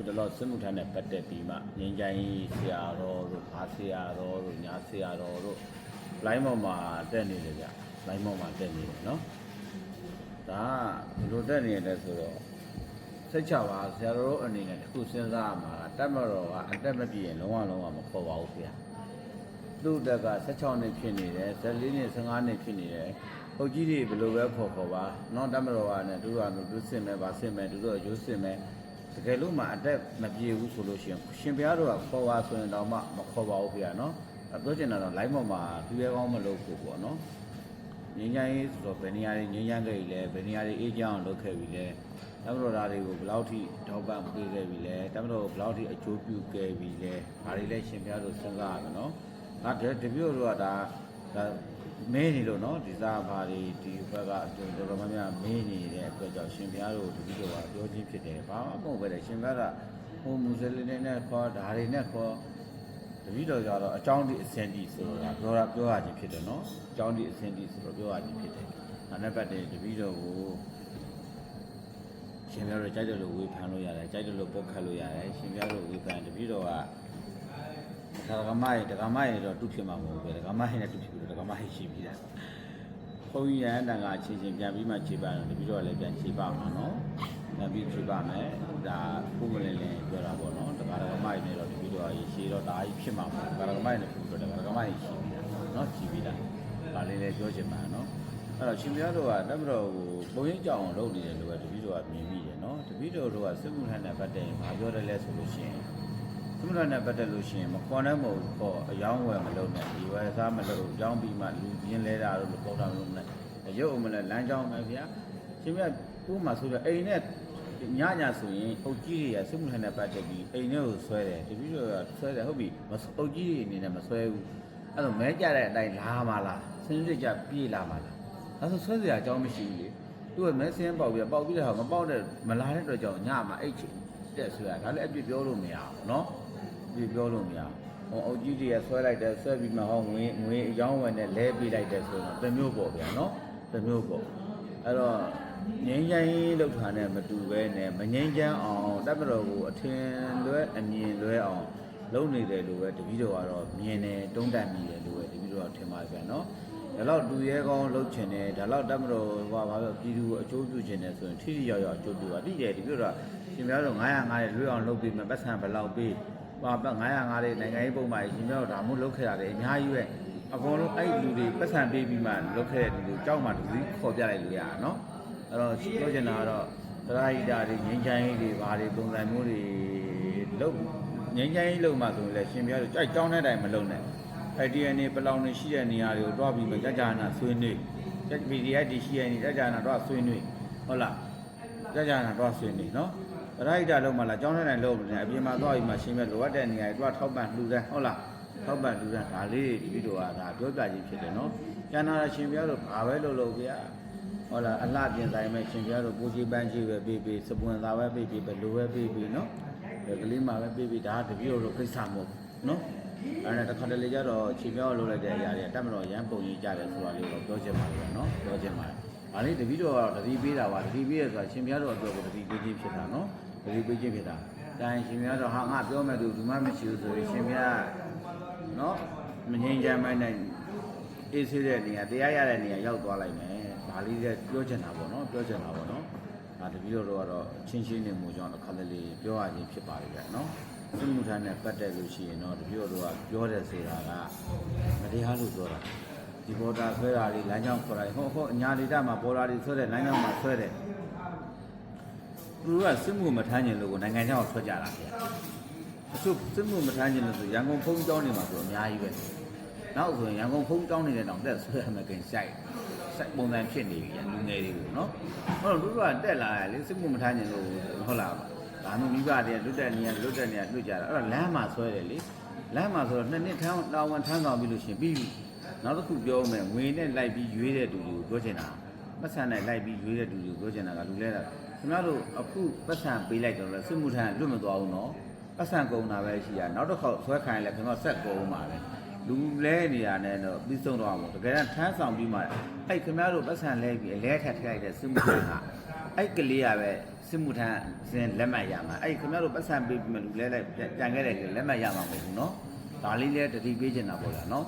ခုတလောစစ်မှုထမ်းနဲ့ပတ်သက်ပြီးမှငင်းချိုင်းဆရာတော်တို့ဘာဆရာတော်တို့ညာဆရာတော်တို့လိုင်းပေါ်မှာတက်နေတယ်ဗျလိုင်းပေါ်မှာတက်နေတယ်နော်ဒါဘယ်လိုတက်နေလဲဆိုတော့စိတ်ချပါဆရာတော်အနေနဲ့အခုစဉ်းစားရမှာတက်မတော်ကအတက်မပြည့်ရင်လုံးဝမခေါ်ပါဘူးဗျာသူ့တက်က16နှစ်ဖြစ်နေတယ်14နှစ်15နှစ်ဖြစ်နေတယ်ဟုတ်ကြီးတွေဘယ်လိုပဲခေါ်ပါနော်တက်မတော်ကလည်းသူစင်မဲ့ပါစင်မဲ့သူတို့ရိုးစင်မဲ့တကယ်လို့မှအတက်မပြေဘူးဆိုလို့ရှိရင်ရှင်ဘုရားတို့ကခေါ်ပါဆိုရင်တော့မှမခေါ်ပါဘူးဗျာနော်ပြောချင်တာတော့ live ပေါ်မှာသူရဲကောင်းမလုပ်ဘူးပေါ့နော်ငင်းချိုင်းဆိုတော့ဘယ်နေရာတွေငင်းချမ်းခဲ့ပြီလဲဘယ်နေရာတွေအေးချမ်းအောင်လုပ်ခဲ့ပြီလဲတမတော်သားတွေကိုဘယ်လောက်ထိထောက်ပံ့ပေးခဲ့ပြီလဲတမတော်ဘယ်လောက်ထိအကျိုးပြုခဲ့ပြီလဲဒါတွေလည်းရှင်ဘုရားတို့စဉ်းစားရမယ်နော်တပြို့တို့ကဒါမင်းနေလို့နော်ဒီစားဘာတွေဒီဘက်ကတော်တော်များများမင်းနေတဲ့အတွက်ကြောင့်ရှင်ဘုရားတို့တပည့်တော်ကပြောချင်းဖြစ်တယ်ဘာမှမဟုတ်ပဲလေရှင်ဘုရားကဟိုမူဆလင်တွေနဲ့ခေါ်ဒါတွေနဲ့ခေါ်တပည့်တော်ကြတော့အကြောင်းဒီအစင်ဒီဆိုတာပြောရခြင်းဖြစ်တယ်နော်အကြောင်းဒီအစင်ဒီဆိုတော့ပြောရခြင်းဖြစ်တယ်ဒါနဲ့ပတ်သက်တပည့်တော်ကိုရှင်ဘုရားတို့ကြိုက်တယ်လို့ဝေဖန်လို့ရတယ်ကြိုက်တယ်လို့ပုတ်ခတ်လို့ရတယ်ရှင်ဘုရားတို့ဝေဖန်တပည့်တော်ကဒကာမရေတော့တူဖြစ်မှာမဟုတ်ဘူးဒကာမရေနဲ့တူဖြစ်ပြီးဒကာမရေရှိပြီးတာဘုန်းကြီးရဟန်းတန်ခါချင်းချင်းပြန်ပြီးမှခြေပါတယ်တပည့်တော်လည်းပြန်ခြေပါမှာနော်ပြန်ပြီးခြေပါမယ်ဒါပုံမလင်းလင်းပြောတာပေါ့နော်ဒကာမရေနဲ့တော့တပည့်တော်ရေရှိတော့ဒါကြီးဖြစ်မှာမဟုတ်ဒကာမရေနဲ့တူတော့ဒကာမရေရှိပြီးတာနော်ခြေပြီးတာဒါလေးလည်းပြောချင်ပါနော်အဲ့တော့ရှင်ဘုရားတို့ကတပည့်တော်ကိုပုံရိပ်ကြောင်အောင်လုပ်နေတယ်လို့ပဲတပည့်တော်ကမြင်မိတယ်နော်တပည့်တော်တို့ကစစ်မှုထမ်းတဲ့ပတ်တဲ့ဘာပြောတယ်လဲဆိုလို့ရှိရင်သူတို့နဲ့ပတ်သက်လို့ရှိရင်မခေါ်နဲ့မဟုတ်ခေါ်အယောင်းဝယ်မလုပ်နဲ့ဒီဝယ်စားမလုပ်ကြောင်းပြီးမှလူပြင်းလဲတာတို့ပေါ်တာမလုပ်နဲ့ရုပ်အမလဲလမ်းကြောင်းပဲဗျာရှင်မြတ်ကိုမှဆိုတော့အိမ်နဲ့ညဆိုရင်အုတ်ကြီးတွေကစစ်မှုထမ်းနဲ့ပတ်သက်ပြီးအိမ်ထဲကိုဆွဲတယ်တပည့်တော်ကဆွဲတယ်ဟုတ်ပြီအုတ်ကြီးတွေအနေနဲ့မဆွဲဘူးအဲ့တော့မဲကြတဲ့အတိုင်းလာမှာလားစင်းစစ်ကြပြေးလာမှာလားဒါဆိုဆွဲစရာအကြောင်းမရှိဘူးလေသူကမဲစင်းပေါက်ပြီးတဲ့ဟာမပေါက်တဲ့မလာတဲ့အတွက်ကြောင့်ညမှာအိတ်ချတဲ့ဆွဲရဒါလည်းအပြစ်ပြောလို့မရဘူးနော်ဒီပြောလို့မရဘူးအုတ်ကြီးတွေကဆွဲလိုက်တယ်ဆွဲပြီးမှဟောငွေအယောင်းဝယ်နဲ့လဲပေးလိုက်တယ်ဆိုတော့တစ်မျိုးပေါ့ဗျာနော်တစ်မျိုးပေါ့အဲ့တော့ငိမ့်ချိုင်းလောက်ထားနဲ့မတူပဲနဲ့မငိမ့်ချမ်းအောင်တပ်မတော်ကိုအထင်လွဲအမြင်လွဲအောင်လုပ်နေတယ်လို့ပဲတပည့်တော်ကတော့မြင်တယ်တုံးတက်မိတယ်လို့ပဲတပည့်တော်ကထင်ပါဗျာနော်ဒါတော့တူရဲကောင်းလှုပ်ချင်တယ်ဒါတော့တပ်မတော်ကဘာလို့ပြည်သူအကျိုးပြုချင်တယ်ဆိုရင်ထိထိရောက်ရောက်အကျိုးပြုတာတိတယ်တပည့်တော်ရှင်များတော့905ရဲ့လွဲအောင်လုပ်ပြီးမှပတ်စံဘယ်လောက်ပေးပါ905ရဲ့နိုင်ငံရေးပုံမှန်ရှင်များတော့ဒါမှမဟုတ်လုပ်ခဲ့ရတယ်အများကြီးပဲအကုန်လုံးအဲ့လူတွေပတ်စံပေးပြီးမှလုပ်ခဲ့တဲ့လူတွေကြောက်မှတူပြီးခေါ်ပြလိုက်လို့ရတာနော်အဲ့တော့ပြောချင်တာကတော့သရဟိတာတွေငင်းချိုင်းတွေဘာတွေပုံစံမျိုးတွေလုပ်ငင်းချိုင်းလုပ်မှဆိုရင်လည်းရှင်များတို့ကြိုက်ကြောင်းတဲ့တိုင်မလုပ်နဲ့IDN ပလောင်နေရှိတဲ့နေရာတွေကိုတွားပြီးမှကြာနာဆွေးနွေးချက် PDF တွေရှိရနေကြာနာတွားဆွေးနွေးဟုတ်လားကြာနာတွားဆွေးနွေးနော်သရဟိတာလုံးမှလားကြောင်းတဲ့တိုင်လုံးမနေအပြင်မှာတွားပြီးမှရှင်မြတ်လိုအပ်တဲ့နေရာတွေတွားထောက်ပံ့လှူတယ်ဟုတ်လားထောက်ပံ့လှူတယ်ဒါလေးတွေဒီလိုကဒါပြောပြခြင်းဖြစ်တယ်နော်ကျန်တာရှင်ပြတို့ဘာပဲလုပ်ဗျာဟုတ်လားအလှပြင်ဆိုင်မဲ့ရှင်ပြတို့ကိုကြီးပန်းကြီးပဲပေးစပွန်သာပဲပေးပဲလိုပဲပေးနော်ဒီကလေးမှပဲပေးဒါတပည့်တို့ကိစ္စမဟုတ်နော်အဲ့ဒါတစ်ခါတလေကျတော့ခြေပြောင်းလုပ်လိုက်တဲ့အရာတွေတက်မတော်ရမ်းပုံကြီးကြတယ်ဆိုတာလေးတော့ပြောချင်ပါတယ်နော်ပြောချင်ပါတယ်။ဒါလေးတပည့်တော်ကတော့တတိပေးတာပါတတိပေးရဆိုတာရှင်ပြတော်အတွက်ကိုတတိပေးခြင်းဖြစ်တာနော်တတိပေးခြင်းဖြစ်တာ။ဒါရင်ရှင်ပြတော်ဟာငါပြောမဲ့သူဒီမှမရှိဘူးဆိုရင်ရှင်ပြနော်မငြိမ်းချမ်းမနိုင်အေးဆေးတဲ့နေရာတရားရတဲ့နေရာရောက်သွားလိုက်မယ်။ဒါလေးလည်းပြောချင်တာပေါ့နော်ပြောချင်တာပေါ့နော်။ဒါတပည့်တော်ကတော့ချင်းချင်းနေမှုကြောင့်တစ်ခါတလေပြောရခြင်းဖြစ်ပါလိမ့်မယ်နော်။စစ်မှုထမ်းနဲ့ပတ်သက်လို့ရှိရင်တော့တပည့်တော်ကပြောတယ်ဆိုတာကမတရားလို့ပြောတာဒီဘောတာဆွဲတာလေးလမ်းကြောင်းခေါ်တာဟုတ်အညာဒေတာမှာဘောတာတွေဆွဲတယ်လမ်းကြောင်းမှာဆွဲတယ်သူတို့ကစစ်မှုမထမ်းကျင်လို့ကိုနိုင်ငံခြားကိုထွက်ကြတာဗျာအချို့စစ်မှုမထမ်းကျင်လို့ဆိုရန်ကုန်ဖုန်းကျောင်းနေမှာဆိုအများကြီးပဲနောက်ဆိုရင်ရန်ကုန်ဖုန်းကျောင်းနေတဲ့တောင်တက်ဆွဲရမယ်ခင်စိုက်ပုံစံဖြစ်နေပြီလူငယ်တွေကိုနော်ဟုတ်တော့သူတို့ကတက်လာတယ်လေစစ်မှုမထမ်းကျင်လို့ဟုတ်လားဒါမှမိဘတွေလွတ်တဲ့နေရာလွတ်ကြတာအဲ့တော့လမ်းမှာဆွဲတယ်လေလမ်းမှာဆိုတော့2နှစ်ထမ်းတာဝန်ထမ်းဆောင်ပြီးလို့ရှိရင်ပြီးပြီနောက်တစ်ခုပြောမယ်ငွေနဲ့လိုက်ပြီးရွေးတဲ့တူကိုပြောချင်တာပတ်စံနဲ့လိုက်ပြီးရွေးတဲ့တူကိုပြောချင်တာကလူလဲတာခင်ဗျားတို့အခုပတ်စံပေးလိုက်တော့လဲစစ်မှုထမ်းလွတ်မသွားဘူးနော်ပတ်စံကုန်တာပဲရှိရနောက်တစ်ခေါက်ဆွဲခိုင်းလဲခင်ဗျားဆက်ကုန်ပါပဲလူလဲနေရတဲ့တော့ပြီးဆုံးတော့အောင်တကယ်တမ်းထမ်းဆောင်ပြီးမှအဲ့ခင်ဗျားတို့ပတ်စံလဲပြီးအလဲထက်ထလိုက်တဲ့စစ်မှုထမ်းကအဲ့ကလေးကပဲ စစ်မှုထမ်းစဉ်လက်မှတ်ရမှာအဲ့ခင်ဗျားတို့ပတ်စံပေးပြီးမှလူလဲလိုက်ကြံခဲ့တယ်လက်မှတ်ရမှာမဟုတ်ဘူးเนาะဒါလေးလည်းတတိပေးချင်တာပေါ့ဗျာเนาะ